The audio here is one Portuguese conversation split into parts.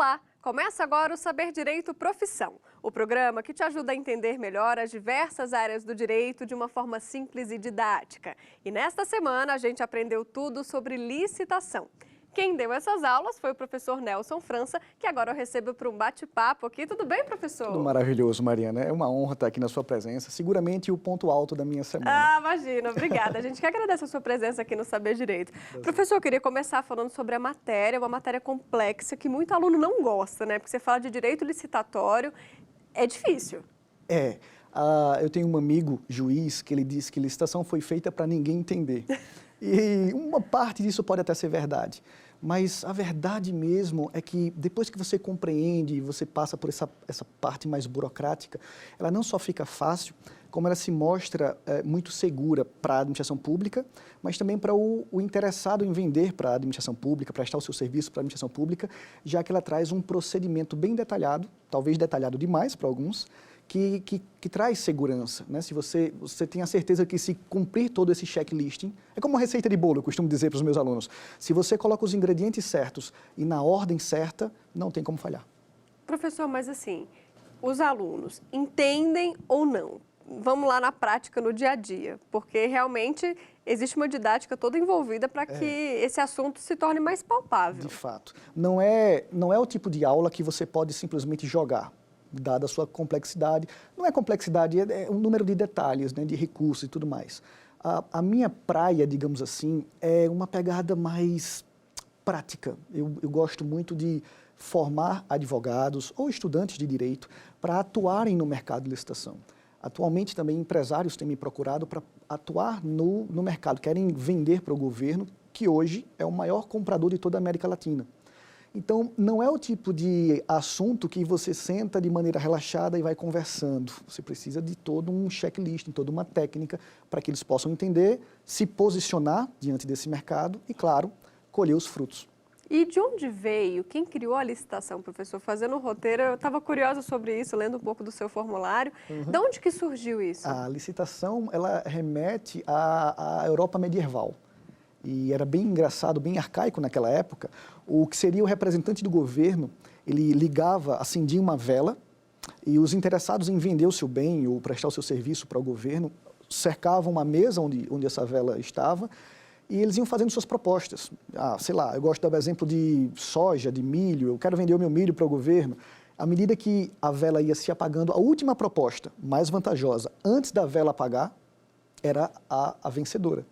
Olá! Começa agora o Saber Direito Profissão, o programa que te ajuda a entender melhor as diversas áreas do direito de uma forma simples e didática. E nesta semana a gente aprendeu tudo sobre licitação. Quem deu essas aulas foi o professor Nelson França, que agora eu recebo para um bate-papo aqui. Tudo bem, professor? Tudo maravilhoso, Mariana. É uma honra estar aqui na sua presença. Seguramente o ponto alto da minha semana. Ah, imagina. Obrigada. A gente que agradece a sua presença aqui no Saber Direito. Professor, eu queria começar falando sobre a matéria, uma matéria complexa que muito aluno não gosta, né? Porque você fala de direito licitatório, é difícil. Eu tenho um amigo juiz que ele disse que licitação foi feita para ninguém entender. E uma parte disso pode até ser verdade, mas a verdade mesmo é que depois que você compreende, você passa por essa parte mais burocrática, ela não só fica fácil, como ela se mostra muito segura para a administração pública, mas também para o interessado em vender para a administração pública, prestar o seu serviço para a administração pública, já que ela traz um procedimento bem detalhado, talvez detalhado demais para alguns, que traz segurança, né? Se você tem a certeza que se cumprir todo esse checklisting, é como uma receita de bolo, eu costumo dizer para os meus alunos, se você coloca os ingredientes certos e na ordem certa, não tem como falhar. Professor, mas assim, os alunos entendem ou não? Vamos lá na prática, no dia a dia, porque realmente existe uma didática toda envolvida para que esse assunto se torne mais palpável. De fato. Não é o tipo de aula que você pode simplesmente jogar, dada a sua complexidade. Não é complexidade, é um número de detalhes, né, de recursos e tudo mais. A minha praia, digamos assim, é uma pegada mais prática. Eu gosto muito de formar advogados ou estudantes de direito para atuarem no mercado de licitação. Atualmente também empresários têm me procurado para atuar no mercado, querem vender para o governo, que hoje é o maior comprador de toda a América Latina. Então, não é o tipo de assunto que você senta de maneira relaxada e vai conversando. Você precisa de todo um checklist, toda uma técnica para que eles possam entender, se posicionar diante desse mercado e, claro, colher os frutos. E de onde veio? Quem criou a licitação, professor? Fazendo o roteiro, eu estava curiosa sobre isso, lendo um pouco do seu formulário. De onde que surgiu isso? A licitação, ela remete à Europa medieval. E era bem engraçado, bem arcaico naquela época, o que seria o representante do governo, ele ligava, acendia uma vela, e os interessados em vender o seu bem ou prestar o seu serviço para o governo, cercavam uma mesa onde essa vela estava, e eles iam fazendo suas propostas. Sei lá, eu gosto de dar o exemplo de soja, de milho, eu quero vender o meu milho para o governo. À medida que a vela ia se apagando, a última proposta, mais vantajosa, antes da vela apagar, era a vencedora.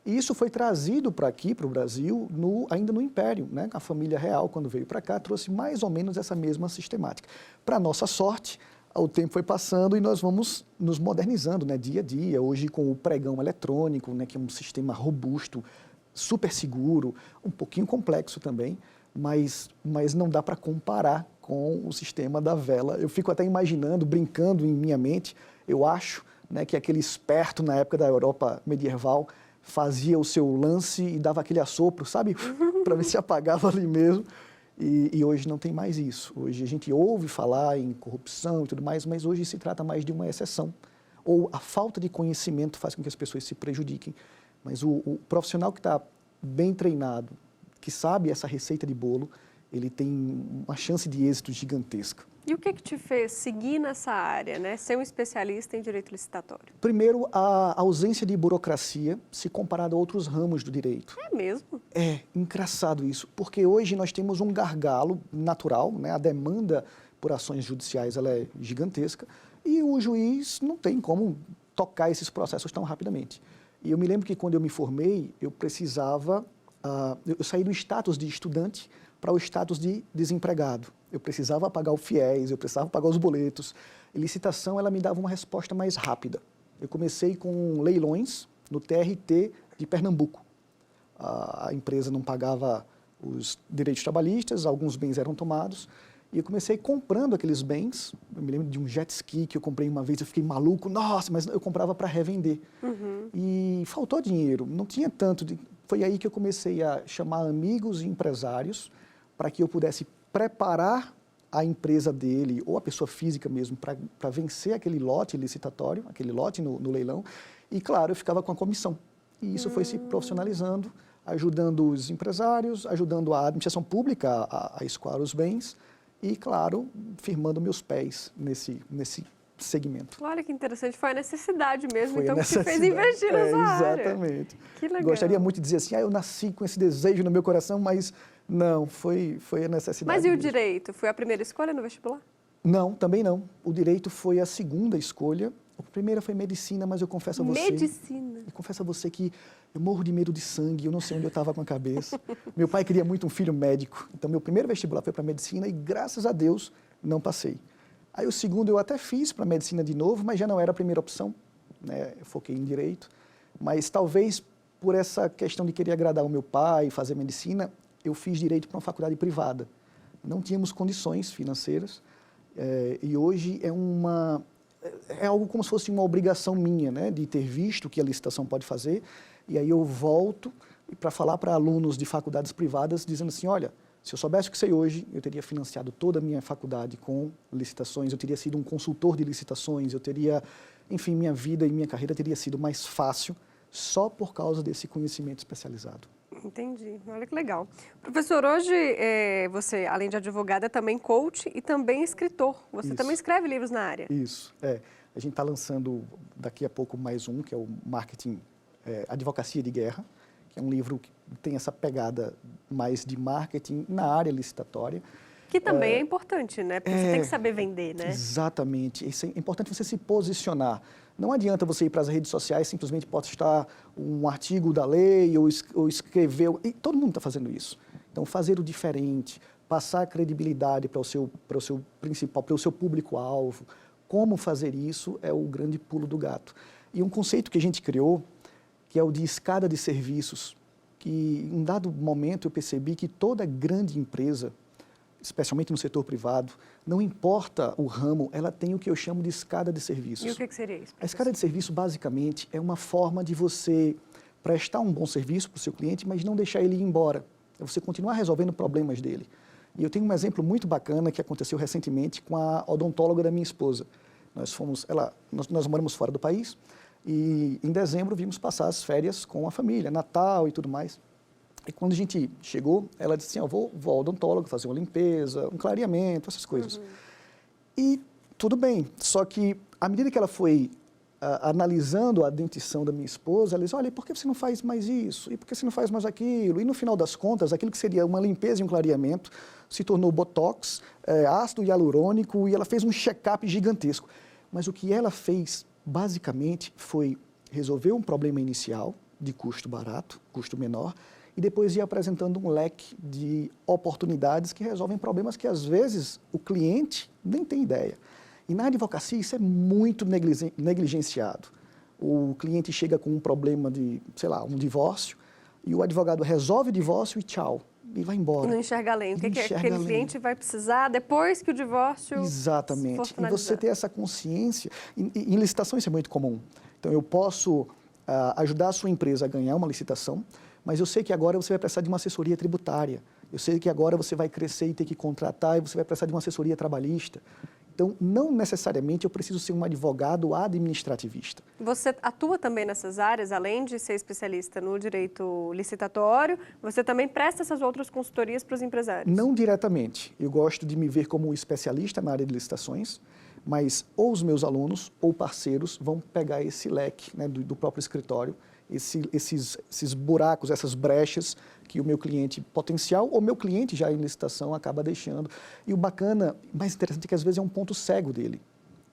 E isso foi trazido para aqui, para o Brasil, ainda no Império, né? A família real, quando veio para cá, trouxe mais ou menos essa mesma sistemática. Para nossa sorte, o tempo foi passando e nós vamos nos modernizando, né? Dia a dia, hoje com o pregão eletrônico, né? Que é um sistema robusto, super seguro, um pouquinho complexo também, mas não dá para comparar com o sistema da vela. Eu fico até imaginando, brincando em minha mente, eu acho, né, que aquele esperto na época da Europa medieval fazia o seu lance e dava aquele assopro, sabe? Para ver se apagava ali mesmo. E hoje não tem mais isso. Hoje a gente ouve falar em corrupção e tudo mais, mas hoje se trata mais de uma exceção. Ou a falta de conhecimento faz com que as pessoas se prejudiquem. Mas o profissional que está bem treinado, que sabe essa receita de bolo, ele tem uma chance de êxito gigantesca. E o que te fez seguir nessa área, né? Ser um especialista em direito licitatório? Primeiro, a ausência de burocracia se comparado a outros ramos do direito. É mesmo? É engraçado isso, porque hoje nós temos um gargalo natural, né? A demanda por ações judiciais ela é gigantesca e o juiz não tem como tocar esses processos tão rapidamente. E eu me lembro que quando eu me formei, eu precisava, eu saí do status de estudante para o status de desempregado. Eu precisava pagar o FIES, eu precisava pagar os boletos. A licitação, ela me dava uma resposta mais rápida. Eu comecei com leilões no TRT de Pernambuco. A empresa não pagava os direitos trabalhistas, alguns bens eram tomados, e eu comecei comprando aqueles bens. Eu me lembro de um jet ski que eu comprei uma vez, eu fiquei maluco, nossa, mas eu comprava para revender. E faltou dinheiro, não tinha tanto. Foi aí que eu comecei a chamar amigos e empresários para que eu pudesse preparar a empresa dele, ou a pessoa física mesmo, para vencer aquele lote licitatório, aquele lote no leilão. E, claro, eu ficava com a comissão. E isso foi se profissionalizando, ajudando os empresários, ajudando a administração pública a escoar os bens e, claro, firmando meus pés nesse segmento. Olha que interessante, foi a necessidade mesmo, Foi então, a que te fez necessidade. investir nessa área. Exatamente. Que legal. Gostaria muito de dizer assim, eu nasci com esse desejo no meu coração, mas não, foi a necessidade Mas e o mesmo. direito? Foi a primeira escolha no vestibular? Não, também não. O direito foi a segunda escolha. A primeira foi medicina, mas eu confesso a você... Medicina. Eu confesso a você que eu morro de medo de sangue, eu não sei onde eu estava com a cabeça. Meu pai queria muito um filho médico, então meu primeiro vestibular foi para medicina e, graças a Deus, não passei. Aí o segundo eu até fiz para medicina de novo, mas já não era a primeira opção, né? Eu foquei em direito, mas talvez por essa questão de querer agradar o meu pai, fazer medicina, eu fiz direito para uma faculdade privada. Não tínhamos condições financeiras e hoje é algo como se fosse uma obrigação minha, né, de ter visto o que a licitação pode fazer, e aí eu volto para falar para alunos de faculdades privadas, dizendo assim, olha, se eu soubesse o que sei hoje, eu teria financiado toda a minha faculdade com licitações, eu teria sido um consultor de licitações, eu teria, enfim, minha vida e minha carreira teria sido mais fácil só por causa desse conhecimento especializado. Entendi, olha que legal. Professor, hoje você, além de advogado, é também coach e também escritor. Você Isso. também escreve livros na área. Isso, a gente está lançando daqui a pouco mais um, que é o Marketing, Advocacia de Guerra, que é um livro que tem essa pegada mais de marketing na área licitatória. Que também é importante, né? Porque você tem que saber vender, né? Exatamente. Isso é importante você se posicionar. Não adianta você ir para as redes sociais e simplesmente postar um artigo da lei ou escrever. E todo mundo está fazendo isso. Então, fazer o diferente, passar credibilidade para o seu principal, para o seu público-alvo. Como fazer isso é o grande pulo do gato. E um conceito que a gente criou, que é o de escada de serviços, que em dado momento eu percebi que toda grande empresa, especialmente no setor privado, não importa o ramo, ela tem o que eu chamo de escada de serviços. E o que seria isso, professor? A escada de serviço, basicamente, é uma forma de você prestar um bom serviço para o seu cliente, mas não deixar ele ir embora. É você continuar resolvendo problemas dele. E eu tenho um exemplo muito bacana que aconteceu recentemente com a odontóloga da minha esposa. Nós moramos fora do país e em dezembro vimos passar as férias com a família, Natal e tudo mais. E quando a gente chegou, ela disse assim, vou ao odontólogo fazer uma limpeza, um clareamento, essas coisas. E tudo bem, só que à medida que ela foi analisando a dentição da minha esposa, ela disse, olha, e por que você não faz mais isso? E por que você não faz mais aquilo? E no final das contas, aquilo que seria uma limpeza e um clareamento se tornou botox, ácido hialurônico, e ela fez um check-up gigantesco. Mas o que ela fez, basicamente, foi resolver um problema inicial de custo barato, custo menor, e depois ir apresentando um leque de oportunidades que resolvem problemas que, às vezes, o cliente nem tem ideia. E na advocacia isso é muito negligenciado. O cliente chega com um problema de, sei lá, um divórcio, e o advogado resolve o divórcio e tchau, e vai embora. Não enxerga além. O que aquele cliente vai precisar depois que o divórcio Exatamente. for finalizado. E você ter essa consciência, em licitação isso é muito comum. Então eu posso ajudar a sua empresa a ganhar uma licitação, mas eu sei que agora você vai precisar de uma assessoria tributária. Eu sei que agora você vai crescer e ter que contratar e você vai precisar de uma assessoria trabalhista. Então, não necessariamente eu preciso ser um advogado administrativista. Você atua também nessas áreas, além de ser especialista no direito licitatório, você também presta essas outras consultorias para os empresários? Não diretamente. Eu gosto de me ver como um especialista na área de licitações, mas ou os meus alunos ou parceiros vão pegar esse leque, né, do próprio escritório, esses buracos, essas brechas que o meu cliente potencial ou meu cliente já em licitação acaba deixando. E o bacana, mais interessante é que às vezes é um ponto cego dele.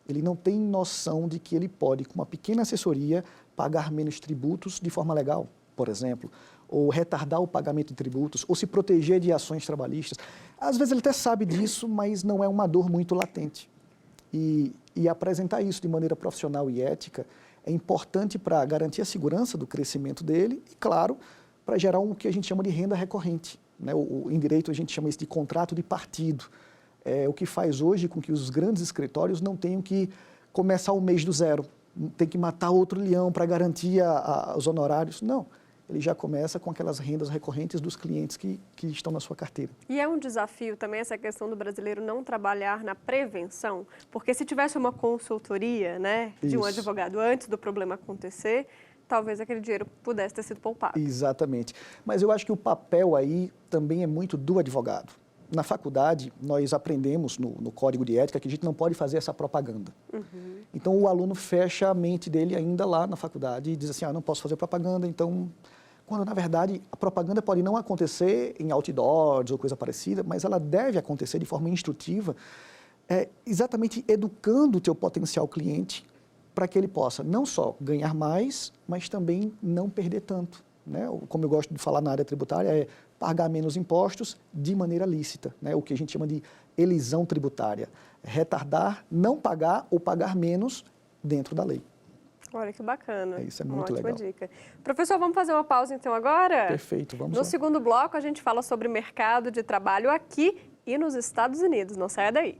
Ele não tem noção de que ele pode, com uma pequena assessoria, pagar menos tributos de forma legal, por exemplo, ou retardar o pagamento de tributos, ou se proteger de ações trabalhistas. Às vezes ele até sabe disso, mas não é uma dor muito latente. E apresentar isso de maneira profissional e ética é importante para garantir a segurança do crescimento dele e, claro, para gerar o que a gente chama de renda recorrente, né? Em direito a gente chama isso de contrato de partido. É o que faz hoje com que os grandes escritórios não tenham que começar o mês do zero, tem que matar outro leão para garantir os honorários. Não, ele já começa com aquelas rendas recorrentes dos clientes que estão na sua carteira. E é um desafio também essa questão do brasileiro não trabalhar na prevenção, porque se tivesse uma consultoria, né, de um advogado antes do problema acontecer, talvez aquele dinheiro pudesse ter sido poupado. Exatamente. Mas eu acho que o papel aí também é muito do advogado. na faculdade, nós aprendemos no Código de Ética que a gente não pode fazer essa propaganda. Então, o aluno fecha a mente dele ainda lá na faculdade e diz assim, não posso fazer propaganda, então... Quando, na verdade, a propaganda pode não acontecer em outdoors ou coisa parecida, mas ela deve acontecer de forma instrutiva, exatamente educando o teu potencial cliente para que ele possa não só ganhar mais, mas também não perder tanto. Né? Como eu gosto de falar na área tributária, é pagar menos impostos de maneira lícita, né? O que a gente chama de elisão tributária. Retardar, não pagar ou pagar menos dentro da lei. Olha que bacana. Isso é muito legal. Uma ótima dica. Professor, vamos fazer uma pausa então agora? Perfeito, vamos lá. No segundo bloco, a gente fala sobre mercado de trabalho aqui e nos Estados Unidos. Não saia daí.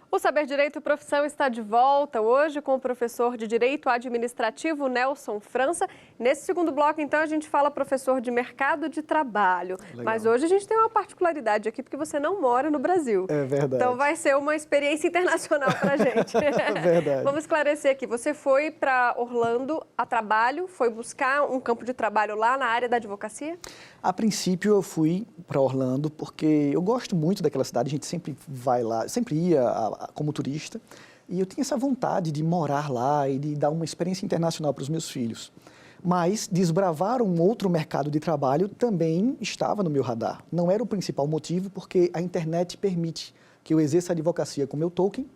O Saber Direito Profissão está de volta hoje com o professor de Direito Administrativo Nelson França. Nesse segundo bloco, então, a gente fala professor de mercado de trabalho. Legal. Mas hoje a gente tem uma particularidade aqui, porque você não mora no Brasil. É verdade. Então vai ser uma experiência internacional para a gente. É verdade. Vamos esclarecer aqui. Você foi para Orlando a trabalho, foi buscar um campo de trabalho lá na área da advocacia? A princípio eu fui para Orlando porque eu gosto muito daquela cidade, a gente sempre vai lá, sempre ia como turista, e eu tinha essa vontade de morar lá e de dar uma experiência internacional para os meus filhos. Mas desbravar um outro mercado de trabalho também estava no meu radar. Não era o principal motivo, porque a internet permite que eu exerça a advocacia com meu token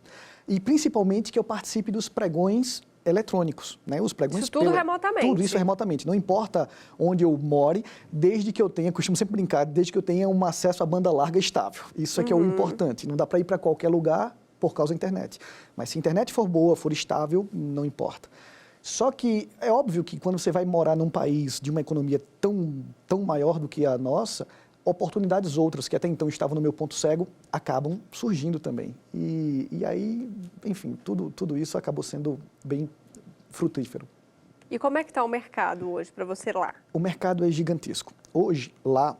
e principalmente que eu participe dos pregões eletrônicos, né? Os pregões isso tudo remotamente. Tudo isso remotamente. Não importa onde eu more, desde que eu tenha, costumo sempre brincar, desde que eu tenha um acesso à banda larga estável. Isso é que é o importante. Não dá para ir para qualquer lugar por causa da internet. Mas se a internet for boa, for estável, não importa. Só que é óbvio que quando você vai morar num país de uma economia tão maior do que a nossa, oportunidades outras que até então estavam no meu ponto cego acabam surgindo também. E aí, enfim, tudo isso acabou sendo bem frutífero. E como é que está o mercado hoje para você lá? O mercado é gigantesco. Hoje, lá,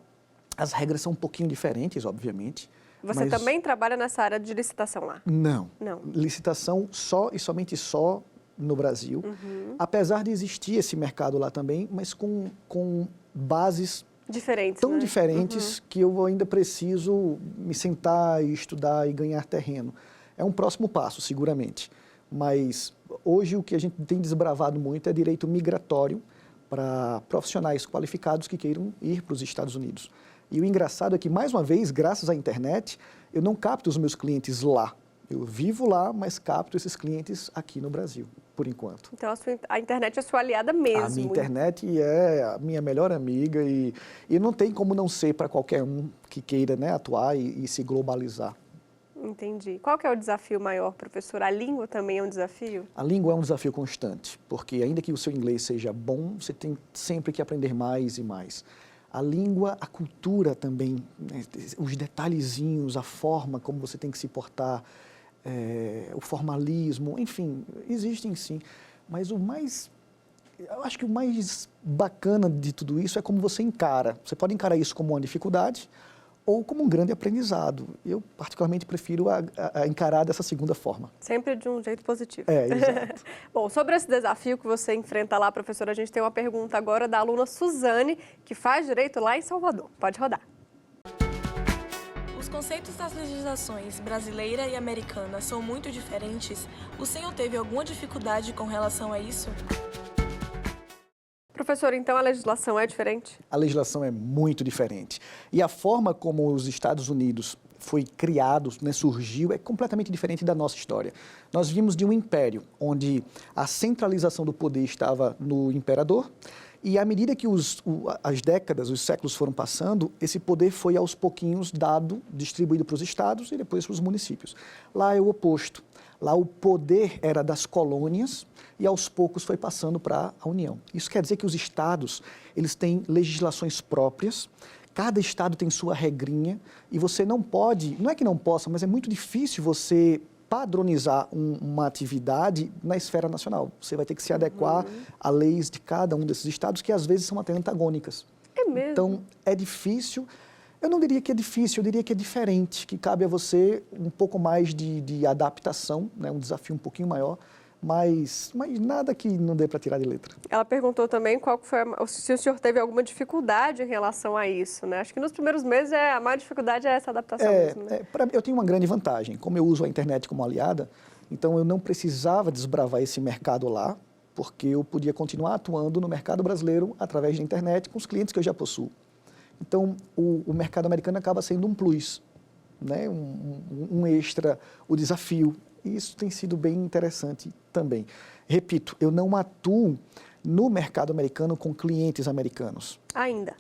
as regras são um pouquinho diferentes, obviamente. Você também trabalha nessa área de licitação lá? Não. Não. Licitação só e somente só no Brasil. Apesar de existir esse mercado lá também, mas com bases diferentes, tão né? diferentes que eu ainda preciso me sentar e estudar e ganhar terreno. É um próximo passo, seguramente. Mas hoje o que a gente tem desbravado muito é direito migratório para profissionais qualificados que queiram ir para os Estados Unidos. E o engraçado é que, mais uma vez, graças à internet, eu não capto os meus clientes lá. Eu vivo lá, mas capto esses clientes aqui no Brasil, por enquanto. Então, a internet é sua aliada mesmo. A minha internet é a minha melhor amiga e não tem como não ser para qualquer um que queira, né, atuar e se globalizar. Entendi. Qual que é o desafio maior, professor? A língua também é um desafio? A língua é um desafio constante, porque ainda que o seu inglês seja bom, você tem sempre que aprender mais e mais. A língua, a cultura também, né, os detalhezinhos, a forma como você tem que se portar, o formalismo, enfim, existem sim. Mas eu acho que o mais bacana de tudo isso é como você encara. Você pode encarar isso como uma dificuldade ou como um grande aprendizado. Eu, particularmente, prefiro a encarar dessa segunda forma. Sempre de um jeito positivo. Exato. Bom, sobre esse desafio que você enfrenta lá, professora, a gente tem uma pergunta agora da aluna Suzane, que faz direito lá em Salvador. Pode rodar. Os conceitos das legislações brasileira e americana são muito diferentes. O senhor teve alguma dificuldade com relação a isso? Professor, então a legislação é diferente? A legislação é muito diferente. E a forma como os Estados Unidos foi criado, né, surgiu, é completamente diferente da nossa história. Nós vimos de um império, onde a centralização do poder estava no imperador, e à medida que as décadas, os séculos foram passando, esse poder foi aos pouquinhos distribuído para os estados e depois para os municípios. Lá é o oposto. Lá o poder era das colônias e aos poucos foi passando para a União. Isso quer dizer que os estados, eles têm legislações próprias, cada estado tem sua regrinha e você não pode, não é que não possa, mas é muito difícil você padronizar uma atividade na esfera nacional. Você vai ter que se adequar a leis de cada um desses estados, que às vezes são até antagônicas. É mesmo? Então, é difícil. Eu não diria que é difícil, eu diria que é diferente, que cabe a você um pouco mais de adaptação, né? Um desafio um pouquinho maior, mas nada que não dê para tirar de letra. Ela perguntou também se o senhor teve alguma dificuldade em relação a isso, né? Acho que nos primeiros meses a maior dificuldade é essa adaptação mesmo, né? Eu tenho uma grande vantagem. Como eu uso a internet como aliada, então eu não precisava desbravar esse mercado lá, porque eu podia continuar atuando no mercado brasileiro através da internet com os clientes que eu já possuo. Então, o mercado americano acaba sendo um plus, né? Um extra, o desafio. E isso tem sido bem interessante também. Repito, eu não atuo no mercado americano com clientes americanos. Ainda,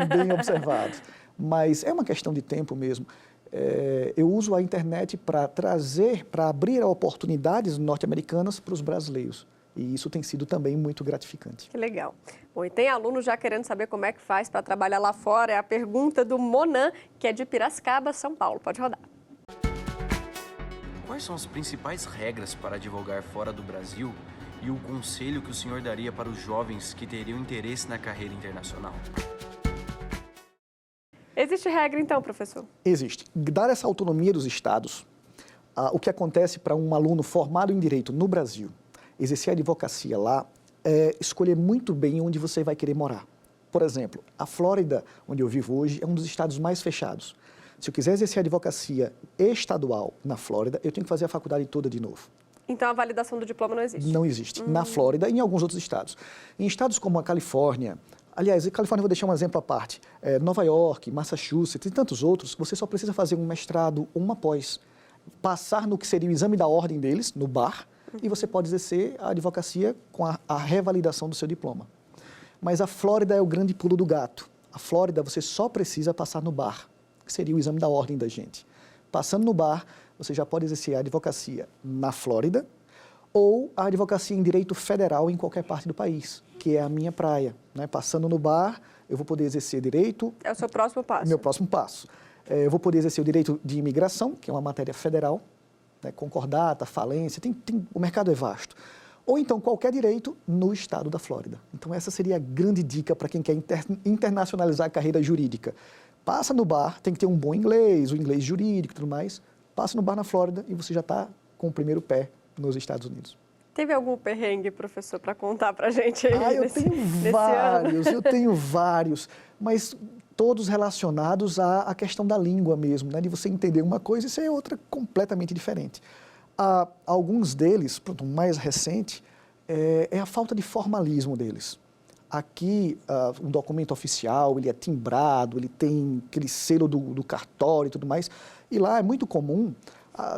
bem observado. Mas é uma questão de tempo mesmo. Eu uso a internet para abrir oportunidades norte-americanas para os brasileiros. E isso tem sido também muito gratificante. que legal. Bom, e tem aluno já querendo saber como é que faz para trabalhar lá fora. É a pergunta do Monan, que é de Piracicaba, São Paulo. Pode rodar. Quais são as principais regras para advogar fora do Brasil e o conselho que o senhor daria para os jovens que teriam interesse na carreira internacional? Existe regra então, professor? Existe. Dar essa autonomia dos estados, o que acontece para um aluno formado em direito no Brasil, exercer a advocacia lá, escolher muito bem onde você vai querer morar. Por exemplo, a Flórida, onde eu vivo hoje, é um dos estados mais fechados. Se eu quiser exercer a advocacia estadual na Flórida, eu tenho que fazer a faculdade toda de novo. Então a validação do diploma não existe? Não existe. Na Flórida e em alguns outros estados. Em estados como a Califórnia, aliás, a Califórnia eu vou deixar um exemplo à parte, Nova York, Massachusetts e tantos outros, você só precisa fazer um mestrado ou uma pós, passar no que seria o exame da ordem deles, no bar, e você pode exercer a advocacia com a revalidação do seu diploma. Mas a Flórida é o grande pulo do gato. A Flórida você só precisa passar no bar, que seria o exame da ordem da gente. Passando no bar, você já pode exercer a advocacia na Flórida ou a advocacia em direito federal em qualquer parte do país, que é a minha praia, né? Passando no bar, eu vou poder exercer direito... É o seu próximo passo? Meu próximo passo. Eu vou poder exercer o direito de imigração, que é uma matéria federal, né? Concordata, falência, o mercado é vasto. Ou então qualquer direito no estado da Flórida. Então essa seria a grande dica para quem quer internacionalizar a carreira jurídica. Passa no bar, tem que ter um bom inglês, o inglês jurídico e tudo mais. Passa no bar na Flórida e você já está com o primeiro pé nos Estados Unidos. Teve algum perrengue, professor, para contar para a gente aí? Eu tenho vários, mas todos relacionados à questão da língua mesmo, né? De você entender uma coisa e ser outra completamente diferente. Alguns deles, pronto, o mais recente, é a falta de formalismo deles. Aqui, um documento oficial, ele é timbrado, ele tem aquele selo do cartório e tudo mais. E lá é muito comum,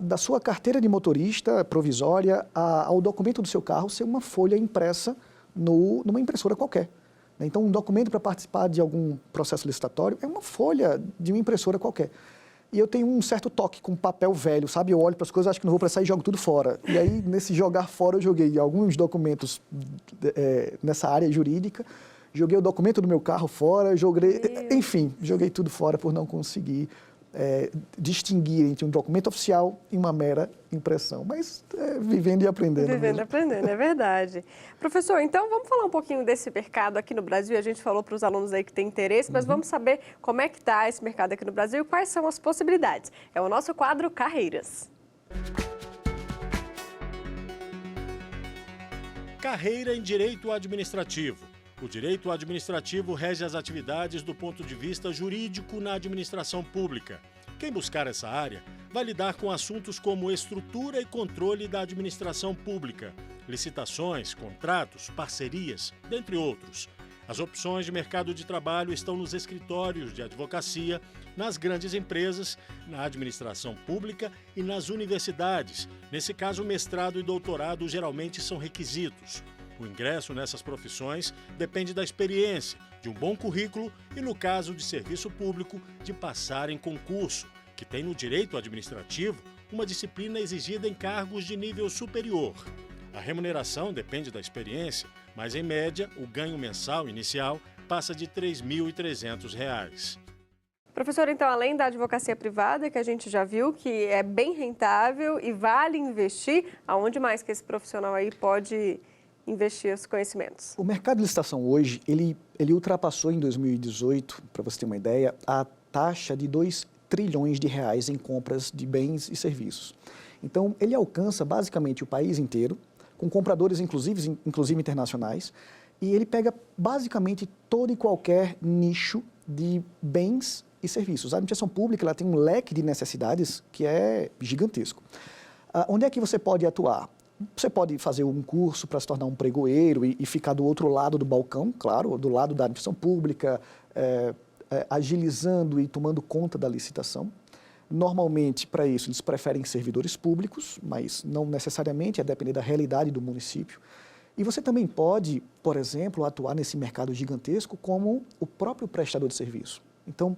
da sua carteira de motorista provisória ao documento do seu carro ser uma folha impressa numa impressora qualquer. Então, um documento para participar de algum processo licitatório é uma folha de uma impressora qualquer. E eu tenho um certo toque com papel velho, sabe? Eu olho para as coisas, acho que não vou precisar e jogo tudo fora. E aí, nesse jogar fora, eu joguei alguns documentos nessa área jurídica, joguei o documento do meu carro fora, enfim, joguei tudo fora por não conseguir distinguir entre um documento oficial e uma mera impressão. Mas vivendo e aprendendo. Vivendo e aprendendo, é verdade. Professor, então vamos falar um pouquinho desse mercado aqui no Brasil. A gente falou para os alunos aí que têm interesse, mas vamos saber como é que está esse mercado aqui no Brasil e quais são as possibilidades. É o nosso quadro Carreiras. Carreira em Direito Administrativo. O direito administrativo rege as atividades do ponto de vista jurídico na administração pública. Quem buscar essa área vai lidar com assuntos como estrutura e controle da administração pública, licitações, contratos, parcerias, dentre outros. As opções de mercado de trabalho estão nos escritórios de advocacia, nas grandes empresas, na administração pública e nas universidades. Nesse caso, mestrado e doutorado geralmente são requisitos. O ingresso nessas profissões depende da experiência, de um bom currículo e, no caso de serviço público, de passar em concurso, que tem no direito administrativo uma disciplina exigida em cargos de nível superior. A remuneração depende da experiência, mas, em média, o ganho mensal inicial passa de R$ 3.300. Professor, então, além da advocacia privada, que a gente já viu que é bem rentável e vale investir, aonde mais que esse profissional aí pode investir os conhecimentos? O mercado de licitação hoje, ele ultrapassou em 2018, para você ter uma ideia, a taxa de 2 trilhões de reais em compras de bens e serviços. Então, ele alcança basicamente o país inteiro, com compradores inclusive internacionais, e ele pega basicamente todo e qualquer nicho de bens e serviços. A administração pública ela tem um leque de necessidades que é gigantesco. Onde é que você pode atuar? Você pode fazer um curso para se tornar um pregoeiro e ficar do outro lado do balcão, claro, do lado da administração pública, agilizando e tomando conta da licitação. Normalmente, para isso, eles preferem servidores públicos, mas não necessariamente, a depender da realidade do município. E você também pode, por exemplo, atuar nesse mercado gigantesco como o próprio prestador de serviço. Então,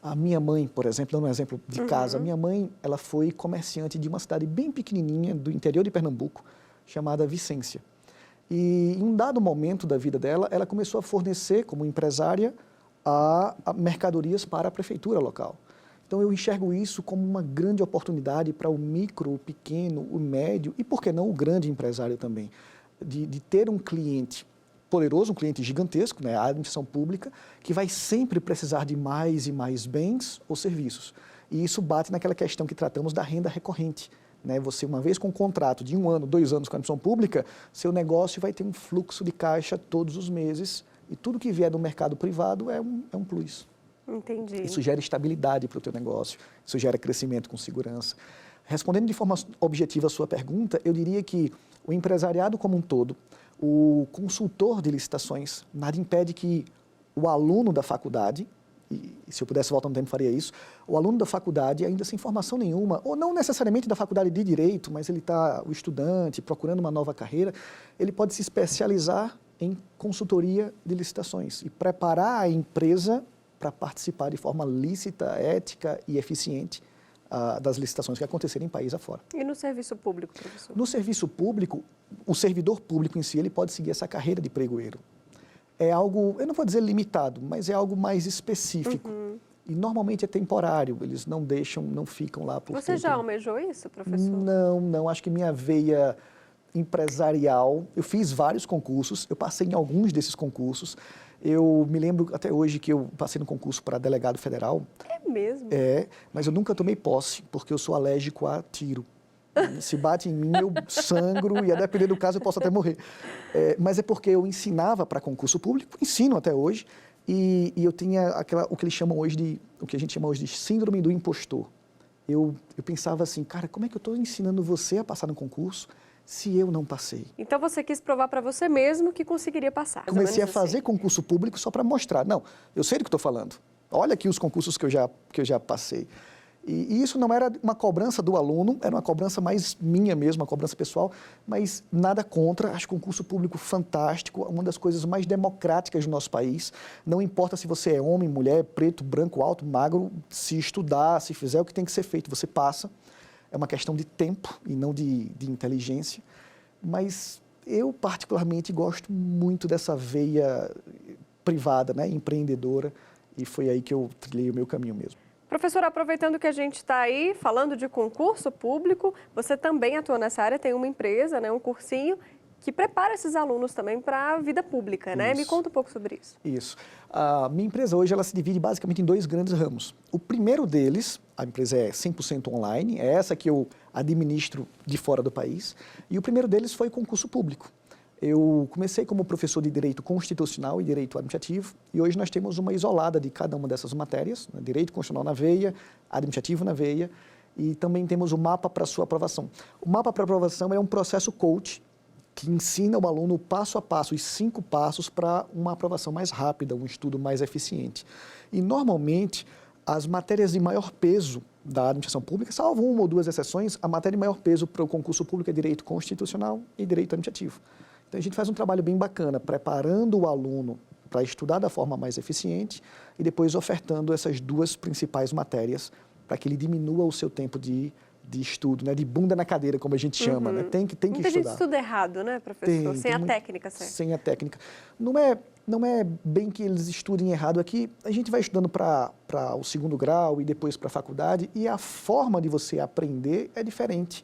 a minha mãe, por exemplo, dando um exemplo de casa, a minha mãe, ela foi comerciante de uma cidade bem pequenininha do interior de Pernambuco, chamada Vicência. E em um dado momento da vida dela, ela começou a fornecer, como empresária, a mercadorias para a prefeitura local. Então, eu enxergo isso como uma grande oportunidade para o micro, o pequeno, o médio e, por que não, o grande empresário também, de ter um cliente poderoso, um cliente gigantesco, né, a administração pública, que vai sempre precisar de mais e mais bens ou serviços. E isso bate naquela questão que tratamos da renda recorrente. Né? Você, uma vez com um contrato de 1 ano, 2 anos com a administração pública, seu negócio vai ter um fluxo de caixa todos os meses e tudo que vier do mercado privado é um plus. Entendi. Isso gera estabilidade para o teu negócio, isso gera crescimento com segurança. Respondendo de forma objetiva a sua pergunta, eu diria que o empresariado como um todo, o consultor de licitações, nada impede que o aluno da faculdade, e se eu pudesse voltar no tempo faria isso, o aluno da faculdade, ainda sem formação nenhuma, ou não necessariamente da faculdade de Direito, mas ele está, o estudante, procurando uma nova carreira, ele pode se especializar em consultoria de licitações e preparar a empresa para participar de forma lícita, ética e eficiente das licitações que acontecerem em país afora. E no serviço público, professor? No serviço público, o servidor público em si, ele pode seguir essa carreira de pregoeiro. É algo, eu não vou dizer limitado, mas é algo mais específico. E normalmente é temporário, eles não deixam, não ficam lá por Você tempo. já almejou isso, professor? Não, acho que minha veia empresarial, eu fiz vários concursos, eu passei em alguns desses concursos. Eu me lembro até hoje que eu passei no concurso para delegado federal. É mesmo? Mas eu nunca tomei posse, porque eu sou alérgico a tiro. Se bate em mim, eu sangro e, a depender do caso, eu posso até morrer. Mas é porque eu ensinava para concurso público, ensino até hoje, e eu tinha o que eles chamam hoje o que a gente chama hoje de síndrome do impostor. Eu pensava assim, cara, como é que eu estou ensinando você a passar no concurso se eu não passei? Então você quis provar para você mesmo que conseguiria passar. Comecei a fazer concurso público só para mostrar. Não, eu sei do que estou falando. Olha aqui os concursos que eu já passei. E isso não era uma cobrança do aluno, era uma cobrança mais minha mesmo, uma cobrança pessoal, mas nada contra. Acho concurso público fantástico, uma das coisas mais democráticas do nosso país. Não importa se você é homem, mulher, preto, branco, alto, magro, se estudar, se fizer o que tem que ser feito, você passa. É uma questão de tempo e não de inteligência. Mas eu, particularmente, gosto muito dessa veia privada, né, empreendedora, e foi aí que eu trilhei o meu caminho mesmo. Professor, aproveitando que a gente está aí falando de concurso público, você também atua nessa área, tem uma empresa, né, um cursinho, que prepara esses alunos também para a vida pública, né? Me conta um pouco sobre isso. Isso. A minha empresa hoje ela se divide basicamente em 2 grandes ramos. O primeiro deles, a empresa é 100% online, é essa que eu administro de fora do país, e o primeiro deles foi concurso público. Eu comecei como professor de Direito Constitucional e Direito Administrativo, e hoje nós temos uma isolada de cada uma dessas matérias, né? Direito Constitucional na veia, Administrativo na veia, e também temos o mapa para sua aprovação. O mapa para aprovação é um processo coach que ensina o aluno passo a passo, os 5 passos para uma aprovação mais rápida, um estudo mais eficiente. E, normalmente, as matérias de maior peso da administração pública, salvo 1 ou 2 exceções, a matéria de maior peso para o concurso público é Direito Constitucional e Direito Administrativo. Então, a gente faz um trabalho bem bacana, preparando o aluno para estudar da forma mais eficiente e depois ofertando essas 2 principais matérias para que ele diminua o seu tempo de de estudo, né? De bunda na cadeira, como a gente chama, né? Tem que Muita estudar. gente estuda errado, né, professor? Sem a técnica, certo? Sem a técnica. Não é bem que eles estudem errado aqui. A gente vai estudando para o segundo grau e depois para a faculdade, e a forma de você aprender é diferente.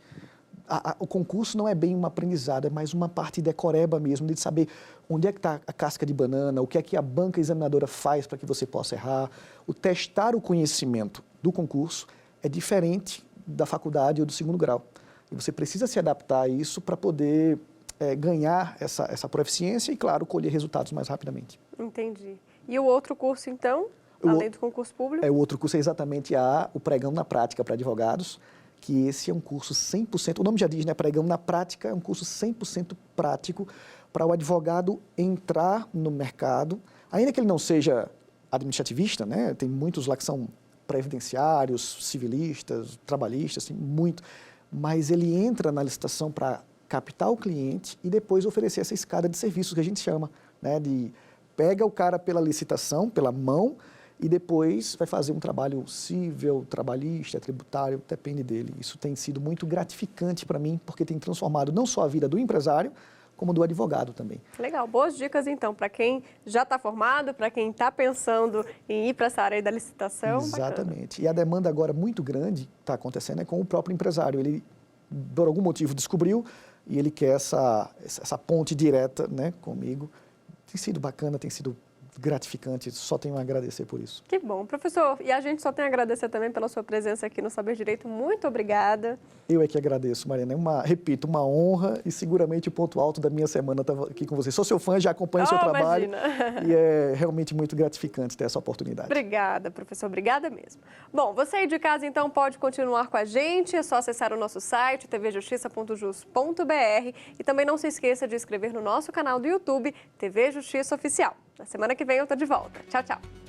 O concurso não é bem uma aprendizado, é mais uma parte decoreba mesmo, de saber onde é que está a casca de banana, o que é que a banca examinadora faz para que você possa errar. O testar o conhecimento do concurso é diferente da faculdade ou do segundo grau. E você precisa se adaptar a isso para poder ganhar essa proficiência e, claro, colher resultados mais rapidamente. Entendi. E o outro curso, então, além do concurso público? O outro curso é exatamente o Pregão na Prática para advogados, que esse é um curso 100%, o nome já diz, né? Pregão na Prática é um curso 100% prático para o advogado entrar no mercado, ainda que ele não seja administrativista, né? Tem muitos lá que são previdenciários, civilistas, trabalhistas, tem muito, mas ele entra na licitação para captar o cliente e depois oferecer essa escada de serviços que a gente chama, né? De pega o cara pela licitação, pela mão, e depois vai fazer um trabalho civil, trabalhista, tributário, depende dele. Isso tem sido muito gratificante para mim, porque tem transformado não só a vida do empresário, como do advogado também. Legal, boas dicas então, para quem já está formado, para quem está pensando em ir para essa área aí da licitação. Exatamente. Bacana. E a demanda agora muito grande está acontecendo com o próprio empresário. Ele, por algum motivo, descobriu e ele quer essa ponte direta, né, comigo. Tem sido bacana, tem sido gratificante, só tenho a agradecer por isso. Que bom, professor. E a gente só tem a agradecer também pela sua presença aqui no Saber Direito. Muito obrigada. Eu é que agradeço, Mariana. É repito, uma honra e seguramente o ponto alto da minha semana estar aqui com você. Sou seu fã, já acompanho o seu trabalho. Imagina. E é realmente muito gratificante ter essa oportunidade. Obrigada, professor. Obrigada mesmo. Bom, você aí de casa, então, pode continuar com a gente. É só acessar o nosso site, tvjustiça.jus.br. E também não se esqueça de inscrever no nosso canal do YouTube, TV Justiça Oficial. Na semana que vem eu estou de volta. Tchau, tchau.